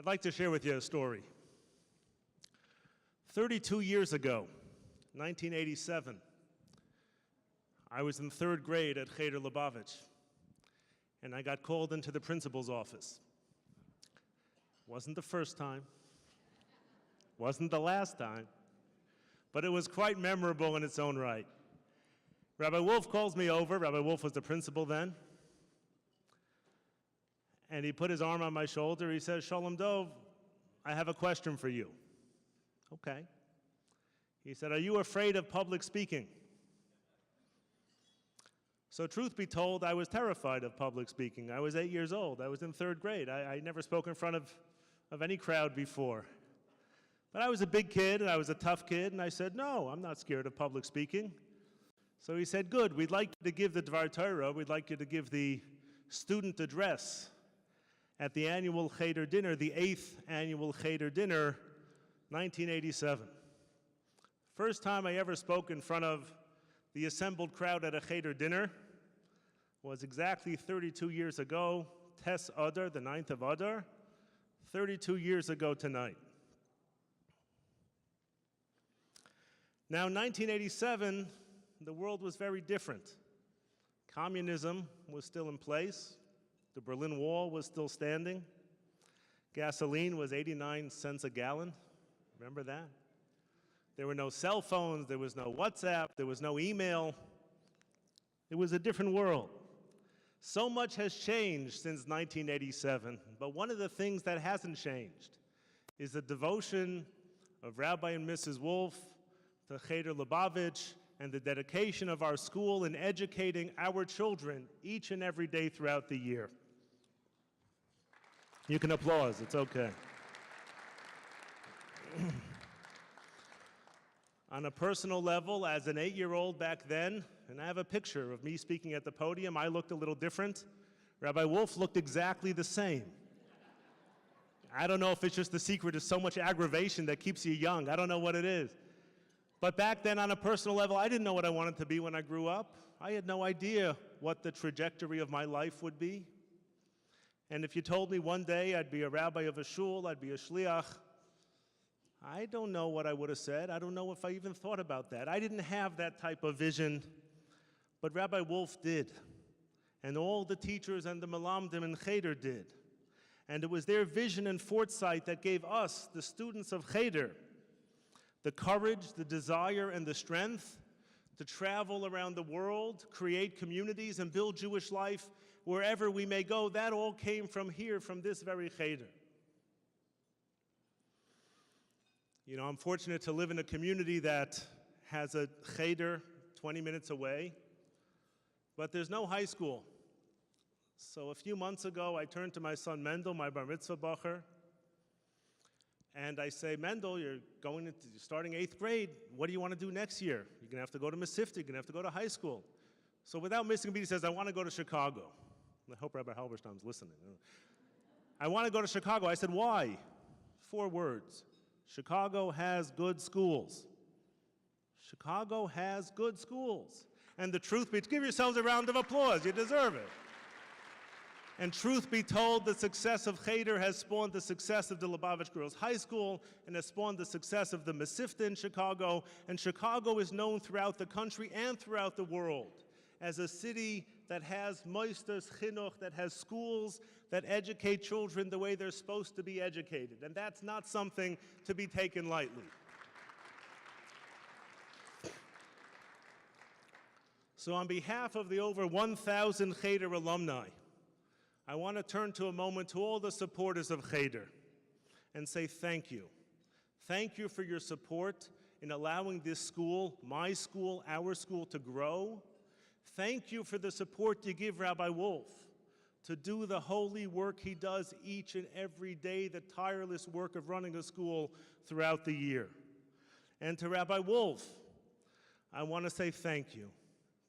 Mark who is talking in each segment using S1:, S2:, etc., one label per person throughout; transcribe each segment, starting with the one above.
S1: I'd like to share with you a story. 32 years ago, 1987, I was in third grade at Cheder, Lubavitch, and I got called into the principal's office. Wasn't the first time, wasn't the last time, but it was quite memorable in its own right. Rabbi Wolf calls me over. Rabbi Wolf was the principal then. And he put his arm on my shoulder. He says, "Shalom Dov, I have a question for you." Okay. He said, "Are you afraid of public speaking?" So truth be told, I was terrified of public speaking. I was 8 years old. I was in third grade. I never spoke in front of any crowd before. But I was a big kid, and I was a tough kid, and I said, "No, I'm not scared of public speaking." So he said, "Good, we'd like you to give the Dvar Torah, we'd like you to give the student address at the annual Cheder dinner, the 8th annual Cheder dinner, 1987. First time I ever spoke in front of the assembled crowd at a Cheder dinner was exactly 32 years ago, Tes Adar, the 9th of Adar, 32 years ago tonight. Now, in 1987, the world was very different. Communism was still in place. The Berlin Wall was still standing. Gasoline was 89 cents a gallon. Remember that? There were no cell phones, there was no WhatsApp, there was no email. It was a different world. So much has changed since 1987, but one of the things that hasn't changed is the devotion of Rabbi and Mrs. Wolf to Cheder Lubavitch and the dedication of our school in educating our children each and every day throughout the year. You can applause, it's okay. On a personal level, as an 8-year-old back then, and I have a picture of me speaking at the podium, I looked a little different. Rabbi Wolf looked exactly the same. I don't know if it's just the secret of so much aggravation that keeps you young. I don't know what it is. But back then, on a personal level, I didn't know what I wanted to be when I grew up. I had no idea what the trajectory of my life would be. And if you told me one day I'd be a rabbi of a shul, I'd be a shliach, I don't know what I would have said. I don't know if I even thought about that. I didn't have that type of vision, but Rabbi Wolf did. And all the teachers and the Melamdim in Cheder did. And it was their vision and foresight that gave us, the students of Cheder, the courage, the desire, and the strength to travel around the world, create communities, and build Jewish life wherever we may go. That all came from here, from this very Cheder. You know, I'm fortunate to live in a community that has a Cheder 20 minutes away, but there's no high school. So a few months ago, I turned to my son Mendel, my bar mitzvah bacher, and I say, "Mendel, you're starting 8th grade. What do you want to do next year? You're going to have to go to Masifta, you're going to have to go to high school." So without missing a beat, he says, "I want to go to Chicago." I hope Rabbi Halberstam's listening. "I want to go to Chicago." I said, "Why?" 4 words. Chicago has good schools. Chicago has good schools. And the truth be, give yourselves a round of applause, you deserve it. And truth be told, the success of Cheder has spawned the success of the Lubavitch Girls High School and has spawned the success of the Masifta in Chicago. And Chicago is known throughout the country and throughout the world as a city that has moistos chinuch, that has schools that educate children the way they're supposed to be educated. And that's not something to be taken lightly. So on behalf of the over 1,000 Cheder alumni, I want to turn to a moment to all the supporters of Cheder and say thank you. Thank you for your support in allowing this school, my school, our school, to grow. Thank you for the support you give Rabbi Wolf to do the holy work he does each and every day, the tireless work of running a school throughout the year. And to Rabbi Wolf, I want to say thank you.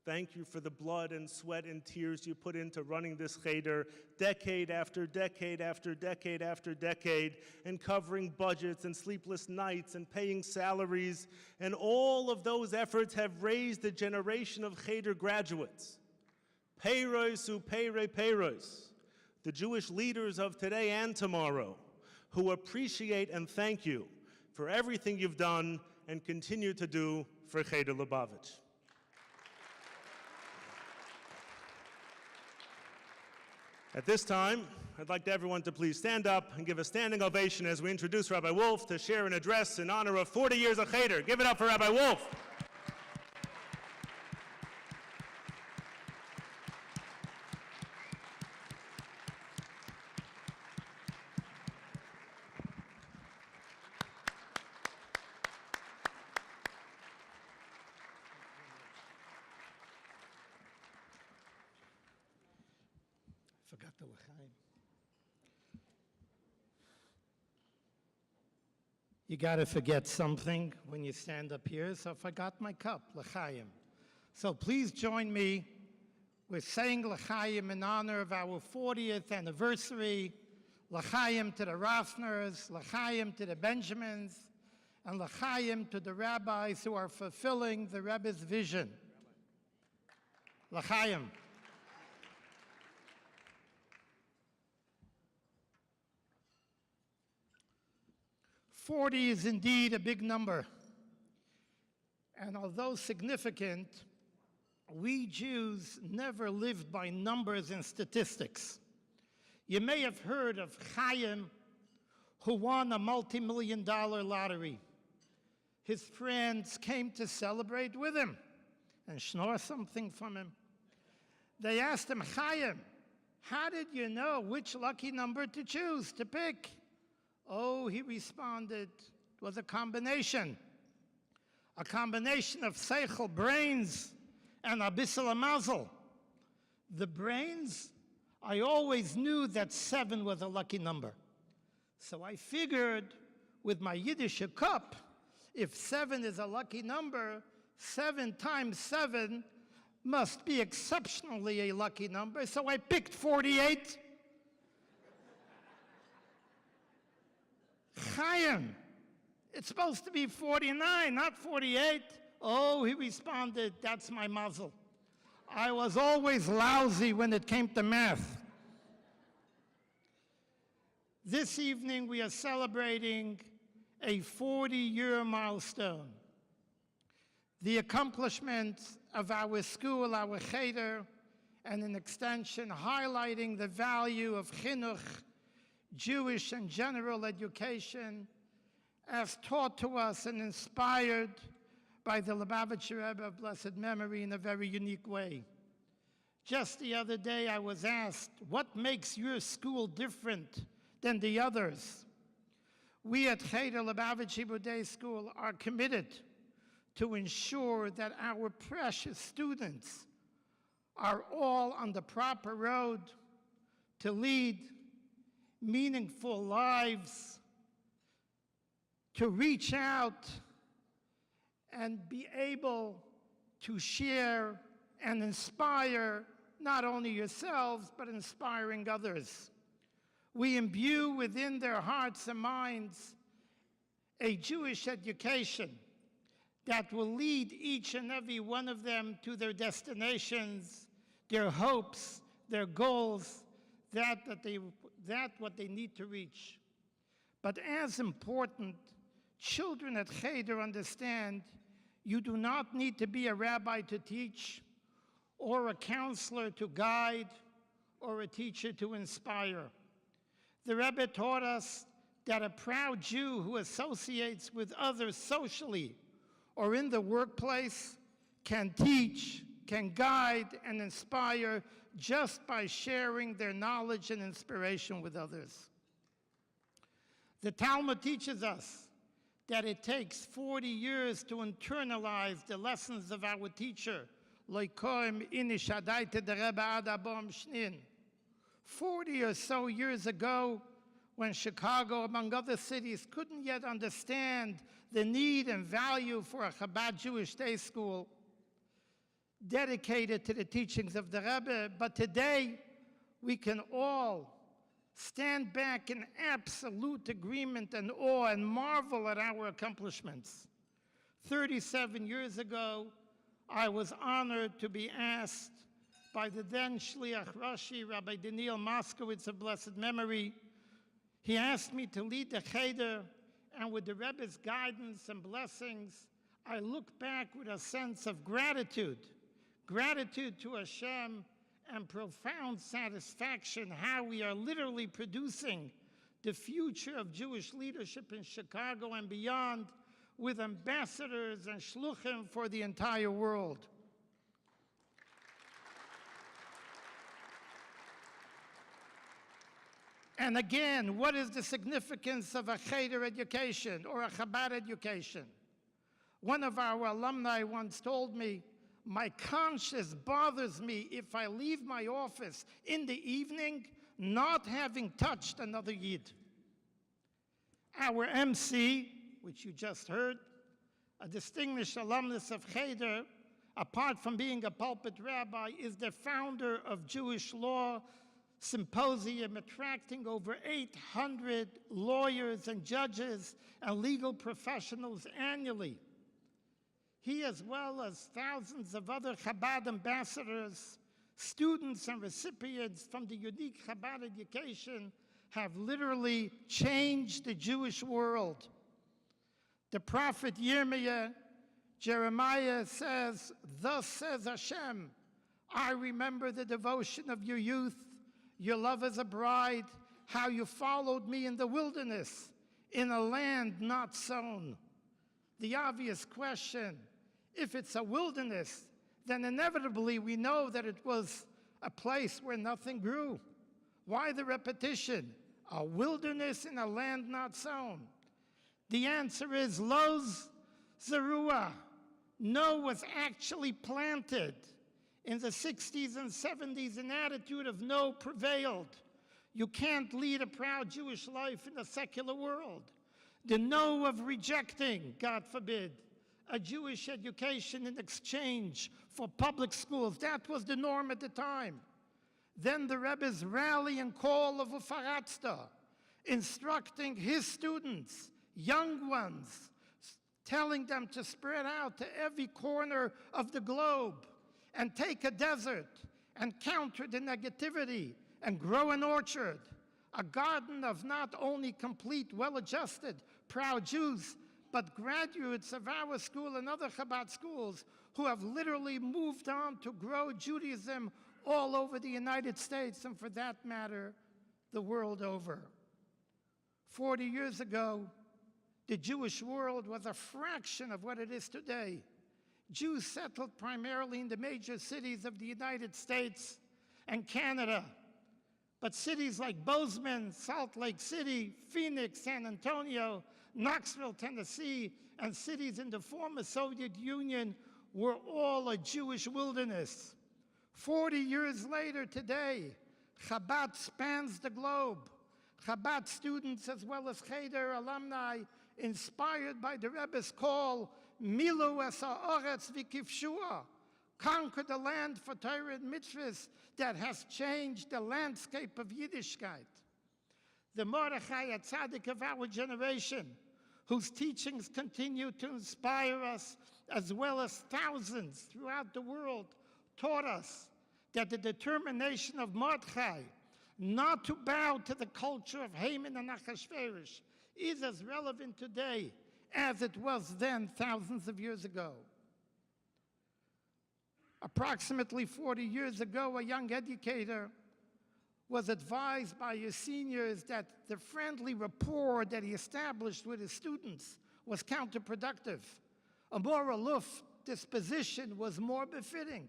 S1: Thank you for the blood and sweat and tears you put into running this Cheder decade after decade after decade after decade, and covering budgets and sleepless nights and paying salaries. And all of those efforts have raised a generation of Cheder graduates. Peiros u peire peiros, the Jewish leaders of today and tomorrow, who appreciate and thank you for everything you've done and continue to do for Cheder Lubavitch. At this time, I'd like everyone to please stand up and give a standing ovation as we introduce Rabbi Wolf to share an address in honor of 40 years of Cheder. Give it up for Rabbi Wolf.
S2: Forgot the l'chaim. You got to forget something when you stand up here, so I forgot my cup, l'chaim. So please join me with saying l'chaim in honor of our 40th anniversary. L'chaim to the Rossners, l'chaim to the Benjamins, and l'chaim to the rabbis who are fulfilling the Rebbe's vision. L'chaim. "40 is indeed a big number. And although significant, we Jews never lived by numbers and statistics. You may have heard of Chaim, who won a multi-million-dollar lottery. His friends came to celebrate with him and snore something from him. They asked him, Chaim, how did you know which lucky number to choose, to pick? Oh, he responded, it was a combination of seichel, brains, and a bissel of mazel. The brains, I always knew that 7 was a lucky number. So I figured with my Yiddish cup, if 7 is a lucky number, 7 times 7 must be exceptionally a lucky number. So I picked 48. Chaim, it's supposed to be 49, not 48. Oh, he responded, that's my mazel. I was always lousy when it came to math. This evening we are celebrating a 40-year milestone. The accomplishments of our school, our Cheder, and an extension highlighting the value of chinuch, Jewish and general education, as taught to us and inspired by the Lubavitch Rebbe of blessed memory in a very unique way. Just the other day I was asked, what makes your school different than the others? We at Cheder Lubavitch Hebrew Day School are committed to ensure that our precious students are all on the proper road to lead meaningful lives, to reach out and be able to share and inspire not only yourselves, but inspiring others. We imbue within their hearts and minds a Jewish education that will lead each and every one of them to their destinations, their hopes, their goals, what they need to reach. But as important, children at Cheder understand you do not need to be a rabbi to teach, or a counselor to guide, or a teacher to inspire. The Rebbe taught us that a proud Jew who associates with others socially or in the workplace can teach, can guide, and inspire just by sharing their knowledge and inspiration with others. The Talmud teaches us that it takes 40 years to internalize the lessons of our teacher, 40 or so years ago, when Chicago, among other cities, couldn't yet understand the need and value for a Chabad Jewish day school dedicated to the teachings of the Rebbe, but today we can all stand back in absolute agreement and awe and marvel at our accomplishments. 37 years ago, I was honored to be asked by the then Shliach Rashi, Rabbi Daniel Moskowitz of blessed memory, He asked me to lead the Cheder, and with the Rebbe's guidance and blessings, I look back with a sense of gratitude to Hashem, and profound satisfaction how we are literally producing the future of Jewish leadership in Chicago and beyond, with ambassadors and shluchim for the entire world. And again, what is the significance of a Cheder education or a Chabad education? One of our alumni once told me, "My conscience bothers me if I leave my office in the evening not having touched another Yid." Our MC, which you just heard, a distinguished alumnus of Cheder, apart from being a pulpit rabbi, is the founder of Jewish Law Symposium, attracting over 800 lawyers and judges and legal professionals annually. He, as well as thousands of other Chabad ambassadors, students and recipients from the unique Chabad education, have literally changed the Jewish world. The prophet Jeremiah says, "Thus says Hashem, I remember the devotion of your youth, your love as a bride, how you followed me in the wilderness, in a land not sown." The obvious question, if it's a wilderness, then inevitably we know that it was a place where nothing grew. Why the repetition? A wilderness in a land not sown. The answer is Loz Zerua. No was actually planted. In the 60s and 70s, an attitude of no prevailed. You can't lead a proud Jewish life in a secular world. The no of rejecting, God forbid, a Jewish education in exchange for public schools. That was the norm at the time. Then the Rebbe's rally and call of Ufaratzta, instructing his students, young ones, telling them to spread out to every corner of the globe and take a desert and counter the negativity and grow an orchard, a garden of not only complete, well-adjusted, proud Jews, but graduates of our school and other Chabad schools who have literally moved on to grow Judaism all over the United States and, for that matter, the world over. 40 years ago, the Jewish world was a fraction of what it is today. Jews settled primarily in the major cities of the United States and Canada. But cities like Bozeman, Salt Lake City, Phoenix, San Antonio, Knoxville, Tennessee, and cities in the former Soviet Union were all a Jewish wilderness. 40 years later today, Chabad spans the globe. Chabad students as well as Cheder alumni, inspired by the Rebbe's call, Milu es ha'oretz v'kifshua, conquer the land for Torah and mitzvahs, that has changed the landscape of Yiddishkeit. The Mordechai Tzaddik of our generation, whose teachings continue to inspire us, as well as thousands throughout the world, taught us that the determination of Mordechai not to bow to the culture of Haman and Achashverosh is as relevant today as it was then, thousands of years ago. Approximately 40 years ago, a young educator was advised by his seniors that the friendly rapport that he established with his students was counterproductive. A more aloof disposition was more befitting.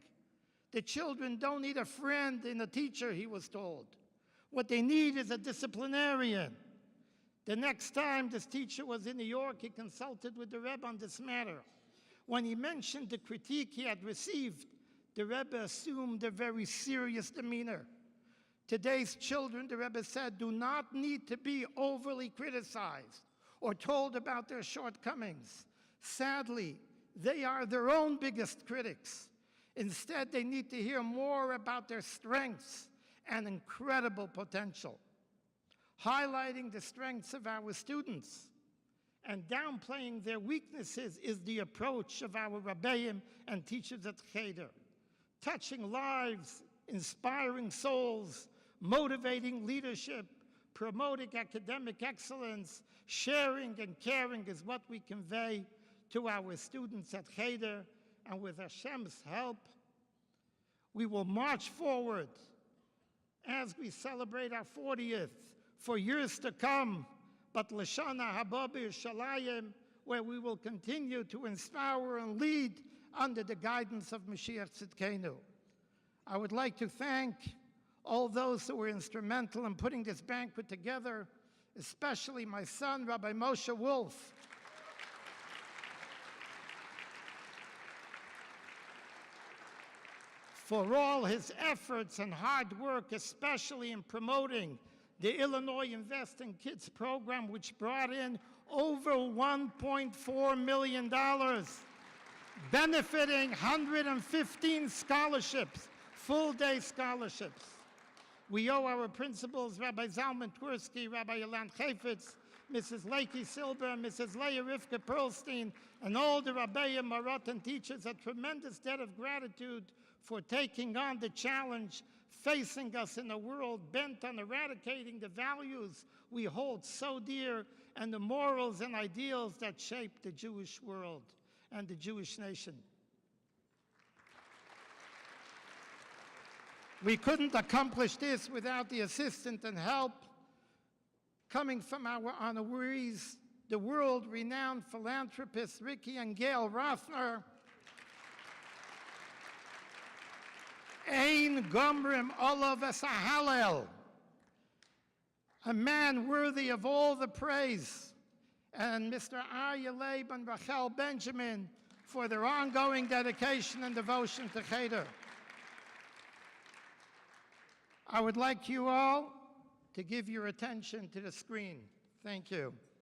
S2: The children don't need a friend in a teacher, he was told. What they need is a disciplinarian. The next time this teacher was in New York, he consulted with the Rebbe on this matter. When he mentioned the critique he had received, the Rebbe assumed a very serious demeanor. Today's children, the Rebbe said, do not need to be overly criticized or told about their shortcomings. Sadly, they are their own biggest critics. Instead, they need to hear more about their strengths and incredible potential. Highlighting the strengths of our students and downplaying their weaknesses is the approach of our Rabbeim and teachers at Cheder. Touching lives, inspiring souls, motivating leadership, promoting academic excellence, sharing and caring is what we convey to our students at Cheder, and with Hashem's help, we will march forward as we celebrate our 40th for years to come, but Lashana Haba B'Yerushalayim, where we will continue to inspire and lead under the guidance of Mashiach Tzidkenu. I would like to thank all those who were instrumental in putting this banquet together, especially my son, Rabbi Moshe Wolf. For all his efforts and hard work, especially in promoting the Illinois Invest in Kids program, which brought in over $1.4 million, benefiting 115 scholarships, full-day scholarships. We owe our principals, Rabbi Zalman Tversky, Rabbi Ilan Chafetz, Mrs. Lakey Silber, Mrs. Leah Rivka Perlstein, and all the Rabbeim, Marot, and teachers a tremendous debt of gratitude for taking on the challenge facing us in a world bent on eradicating the values we hold so dear and the morals and ideals that shape the Jewish world and the Jewish nation. We couldn't accomplish this without the assistance and help coming from our honorees, the world-renowned philanthropists Ricky and Gail Rothner, Ein Gomrim Olav Esahalel, a man worthy of all the praise, and Mr. Arya Leib and Rachel Benjamin for their ongoing dedication and devotion to Cheder. I would like you all to give your attention to the screen. Thank you.